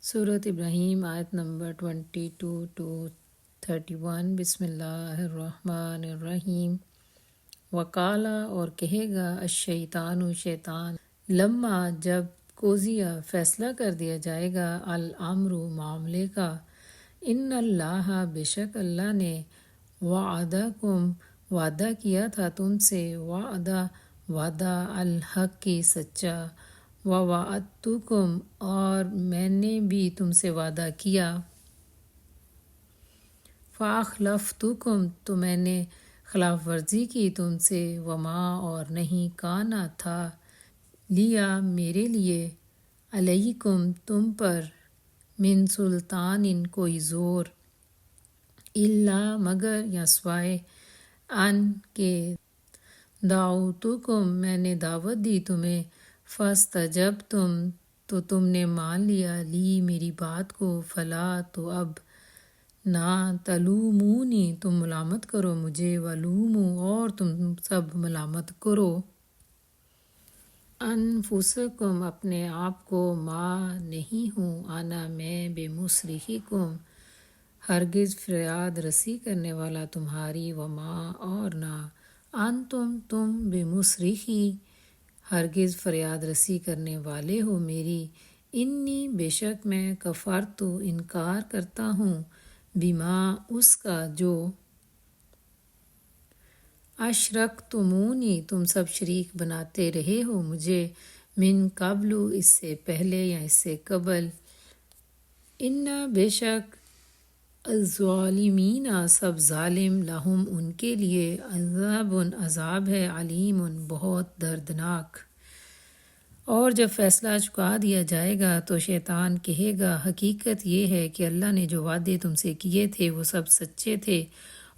سورۃ ابراہیم آیت number 22 to 31۔ بسم اللہ الرحمن الرحیم۔ وقالا اور کہے گا الشیطان شیطان، لما جب قضیہ فیصلہ کر دیا جائے گا الامر معاملے کا، ان اللہ بے شک اللہ نے وعدکم وعدہ کیا تھا تم سے، وعدہ الحق کی سچا، ووعدتکم اور میں نے بھی تم سے وعدہ کیا، فاخلفتکم تو میں نے خلاف ورزی کی تم سے، وما اور نہیں کانا تھا، لیا میرے لیے، علیکم تم پر، من سلطان کوئی زور، الا مگر یا سوائے، ان کے دعوتکم میں نے دعوت دی تمہیں، فاستجبتم تو تم نے مان لیا، لی میری بات کو، فلا تو اب نہ، تلومونی تم ملامت کرو مجھے، ولوموا اور تم سب ملامت کرو، انفسکم اپنے آپ کو، ما نہیں ہوں، انا میں، بمصرخکم ہرگز فریاد رسی کرنے والا تمہاری، وما اور نہ، انتم تم بمصرخی ہرگز فریاد رسی کرنے والے ہو میری، انی بے شک میں، کفرت انکار کرتا ہوں، بما اس کا جو، اشرکتمونی تم سب شریک بناتے رہے ہو مجھے، من قبل اس سے پہلے یا اس سے قبل، انا بے شک، الظالمین سب ظالم، لہم ان کے لیے، عذاب عذاب ہے، علیم بہت دردناک۔ اور جب فیصلہ چکا دیا جائے گا تو شیطان کہے گا حقیقت یہ ہے کہ اللہ نے جو وعدے تم سے کیے تھے وہ سب سچے تھے،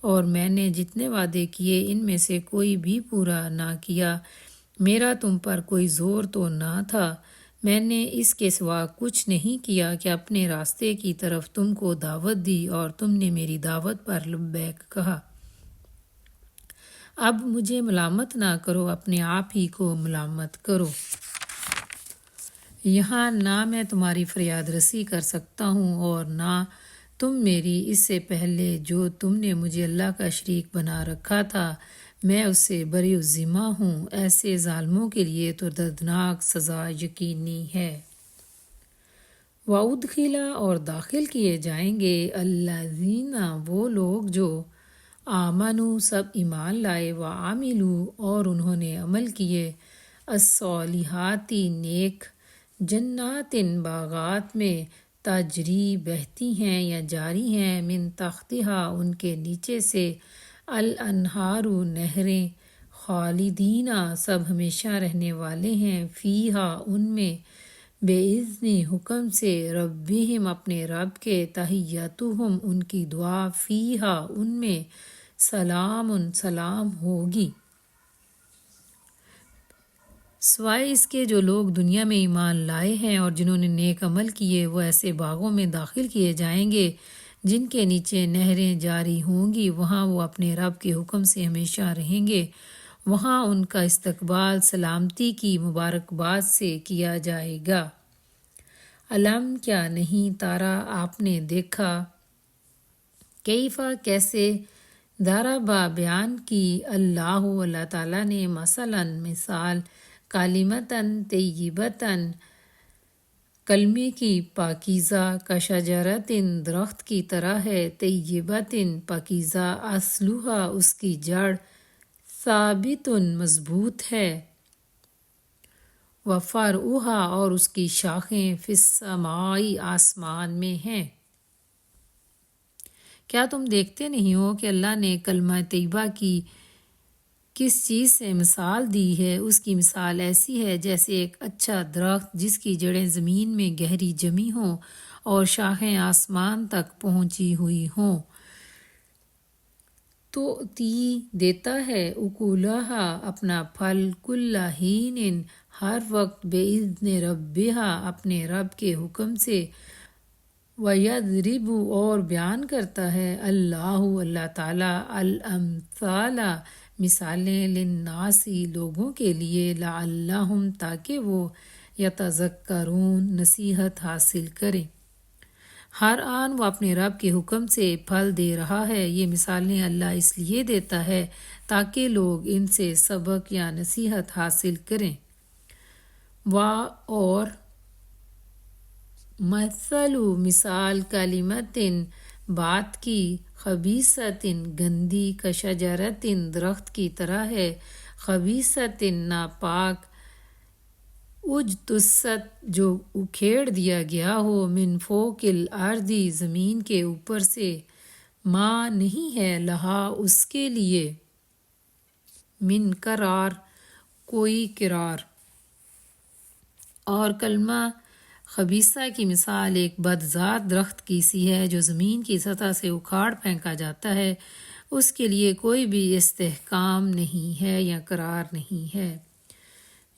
اور میں نے جتنے وعدے کیے ان میں سے کوئی بھی پورا نہ کیا، میرا تم پر کوئی زور تو نہ تھا، میں نے اس کے سوا کچھ نہیں کیا کہ اپنے راستے کی طرف تم کو دعوت دی اور تم نے میری دعوت پر لبیک کہا، اب مجھے ملامت نہ کرو، اپنے آپ ہی کو ملامت کرو، یہاں نہ میں تمہاری فریاد رسی کر سکتا ہوں اور نہ تم میری، اس سے پہلے جو تم نے مجھے اللہ کا شریک بنا رکھا تھا میں اس سے بری الذمہ ہوں، ایسے ظالموں کے لیے تو دردناک سزا یقینی ہے۔ وَأُدْخِلَ اور داخل کیے جائیں گے، الذین وہ لوگ جو، آمنوا سب ایمان لائے، وعملوا اور انہوں نے عمل کیے، الصالحات نیک، جنات باغات میں، تجری بہتی ہیں یا جاری ہیں، من تحتہا ان کے نیچے سے، الانہار نہریں، خالدین سب ہمیشہ رہنے والے ہیں، فیہا ان میں، بِإِذْنِ حکم سے، ربہم اپنے رب کے، تحیتہم ان کی دعا، فیہا ان میں، سلام سلام ہوگی، سوائے اس کے جو لوگ دنیا میں ایمان لائے ہیں اور جنہوں نے نیک عمل کیے، وہ ایسے باغوں میں داخل کیے جائیں گے جن کے نیچے نہریں جاری ہوں گی، وہاں وہ اپنے رب کے حکم سے ہمیشہ رہیں گے، وہاں ان کا استقبال سلامتی کی مبارکباد سے کیا جائے گا۔ علم کیا نہیں تارا آپ نے دیکھا، کیفا کیسے، ضربا بیان کی، اللہ تعالیٰ نے، مثلاً مثال، کلمتاً طیبتاً کلمے کی پاکیزہ، کشجرتٍ درخت کی طرح ہے، طیبتٍ پاکیزہ، اصلها اس کی جڑ، ثابت مضبوط ہے، وفرعها اور اس کی شاخیں، فی السماء آسمان میں ہیں۔ کیا تم دیکھتے نہیں ہو کہ اللہ نے کلمہ طیبہ کی کس چیز سے مثال دی ہے؟ اس کی مثال ایسی ہے جیسے ایک اچھا درخت جس کی جڑیں زمین میں گہری جمی ہوں اور شاخیں آسمان تک پہنچی ہوئی ہوں، تو دیتا ہے، اکلہا اپنا پھل، کل حین ہر وقت، بِإِذْنِ رَبِّہا اپنے رب کے حکم سے، وَيَضْرِبُ اور بیان کرتا ہے، اللہ تعالیٰ، الامثال مثالیں، للناس لوگوں کے لیے، لعلہم تاکہ وہ، یتذکرون نصیحت حاصل کریں۔ ہر آن وہ اپنے رب کے حکم سے پھل دے رہا ہے۔ یہ مثالیں اللہ اس لیے دیتا ہے تاکہ لوگ ان سے سبق یا نصیحت حاصل کریں۔ اور مثال کلمت بات کی خبیثت گندی کشجرت درخت کی طرح ہے، خبیثت ناپاک، اجتثت جو اکھیڑ دیا گیا ہو، من فوق الارض زمین کے اوپر سے، ماں نہیں ہے لہا اس کے لیے، من قرار کوئی قرار۔ اور کلمہ خبیثہ کی مثال ایک بدذات درخت کی سی ہے جو زمین کی سطح سے اکھاڑ پھینکا جاتا ہے، اس کے لیے کوئی بھی استحکام نہیں ہے یا قرار نہیں ہے۔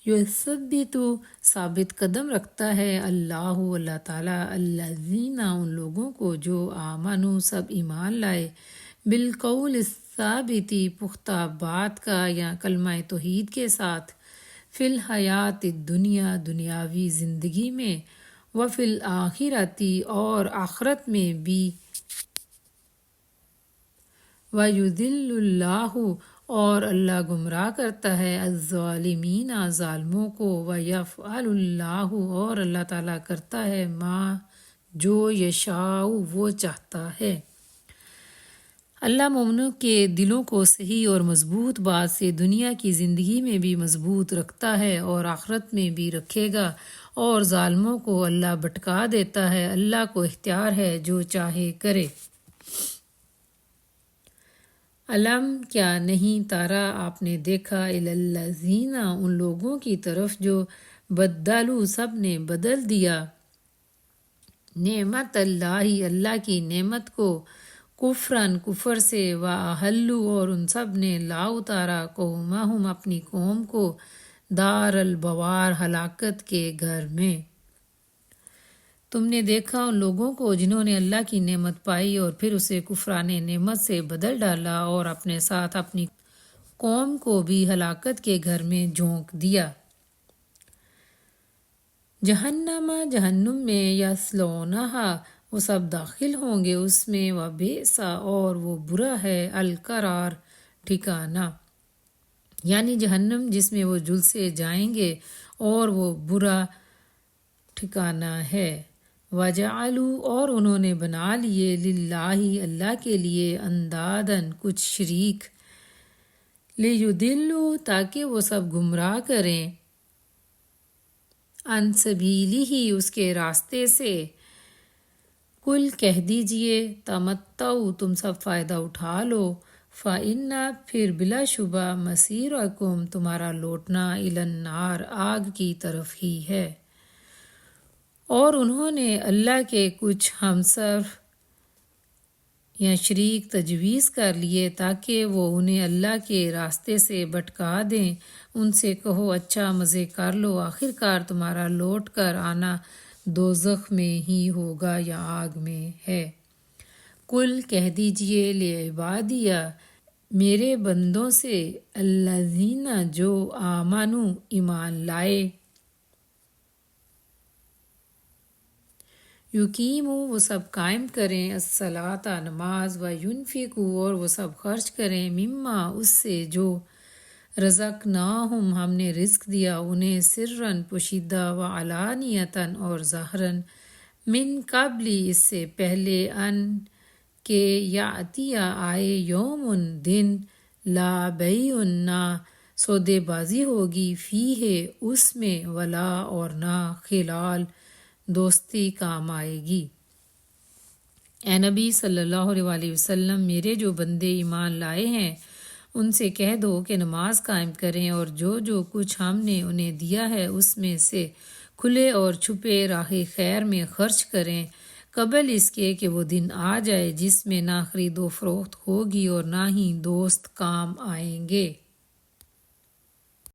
یثبت ثابت قدم رکھتا ہے اللہ تعالیٰ الذین ان لوگوں کو جو آمنوا سب ایمان لائے، بالقول الثابت پختہ بات کا یا کلمہ توحید کے ساتھ، فی الحیات الدنیا دنیاوی زندگی میں، وفی الآخرۃ اور آخرت میں بھی، وَيُضِلُّ اللَّهُ اور اللہ گمراہ کرتا ہے الظالمین ظالموں کو، وَيَفْعَلُ اللَّهُ اور اللہ تعالیٰ کرتا ہے ما جو یشاء وہ چاہتا ہے۔ اللہ مومنوں کے دلوں کو صحیح اور مضبوط بات سے دنیا کی زندگی میں بھی مضبوط رکھتا ہے اور آخرت میں بھی رکھے گا، اور ظالموں کو اللہ بھٹکا دیتا ہے، اللہ کو اختیار ہے جو چاہے کرے۔ علم کیا نہیں تارا آپ نے دیکھا، الی الذین ان لوگوں کی طرف جو بدلوا سب نے بدل دیا، نعمت اللہ اللہ کی نعمت کو، کفرن کفر سے، واحلوا اور ان سب نے لا اتارا قومہم اپنی قوم کو، دار البوار ہلاکت کے گھر میں۔ تم نے دیکھا ان لوگوں کو جنہوں نے اللہ کی نعمت پائی اور پھر اسے کفران نعمت سے بدل ڈالا اور اپنے ساتھ اپنی قوم کو بھی ہلاکت کے گھر میں جھونک دیا۔ جہنم جہنم میں، یصلونہا وہ سب داخل ہوں گے اس میں، وبئس اور وہ برا ہے، القرار ٹھکانہ، یعنی جہنم جس میں وہ جلسے جائیں گے اور وہ برا ٹھکانہ ہے۔ وَجَعَلُوا اور انہوں نے بنا لیے، للہ اللہ کے لیے، انداداً کچھ شریک، لِيُضِلُّوا تاکہ وہ سب گمراہ کریں، عن سبیلہ اس کے راستے سے۔ کل کہہ دیجئے، تمتعوا تم سب فائدہ اٹھا لو، فَإِنَّ پھر بلا شبہ، مصیرکم تمہارا لوٹنا، الی النار آگ کی طرف ہی ہے۔ اور انہوں نے اللہ کے کچھ ہمسر یا شریک تجویز کر لیے تاکہ وہ انہیں اللہ کے راستے سے بھٹکا دیں۔ ان سے کہو اچھا مزے کر لو، آخر کار تمہارا لوٹ کر آنا دوزخ میں ہی ہوگا یا آگ میں ہے۔ کل کہہ دیجئے، لعبادیہ میرے بندوں سے، الذین جو آمنوا ایمان لائے، یقیموا وہ سب قائم کریں، الصلاۃ نماز، وینفقوا اور وہ سب خرچ کریں، مما اس سے جو رزقناہم ہم نے رزق دیا انہیں، سرًا پوشیدہ، وعلانیۃً اور ظاہراً، من قبل اس سے پہلے، ان کہ یأتی آئے، یوم دن، لا بیع نہ سودے بازی ہوگی، فیہ اس میں، ولا اور نہ خلال دوستی کام آئے گی۔ اے نبی صلی اللہ علیہ وسلم، میرے جو بندے ایمان لائے ہیں ان سے کہہ دو کہ نماز قائم کریں اور جو کچھ ہم نے انہیں دیا ہے اس میں سے کھلے اور چھپے راہ خیر میں خرچ کریں، قبل اس کے کہ وہ دن آ جائے جس میں نہ خرید و فروخت ہوگی اور نہ ہی دوست کام آئیں گے۔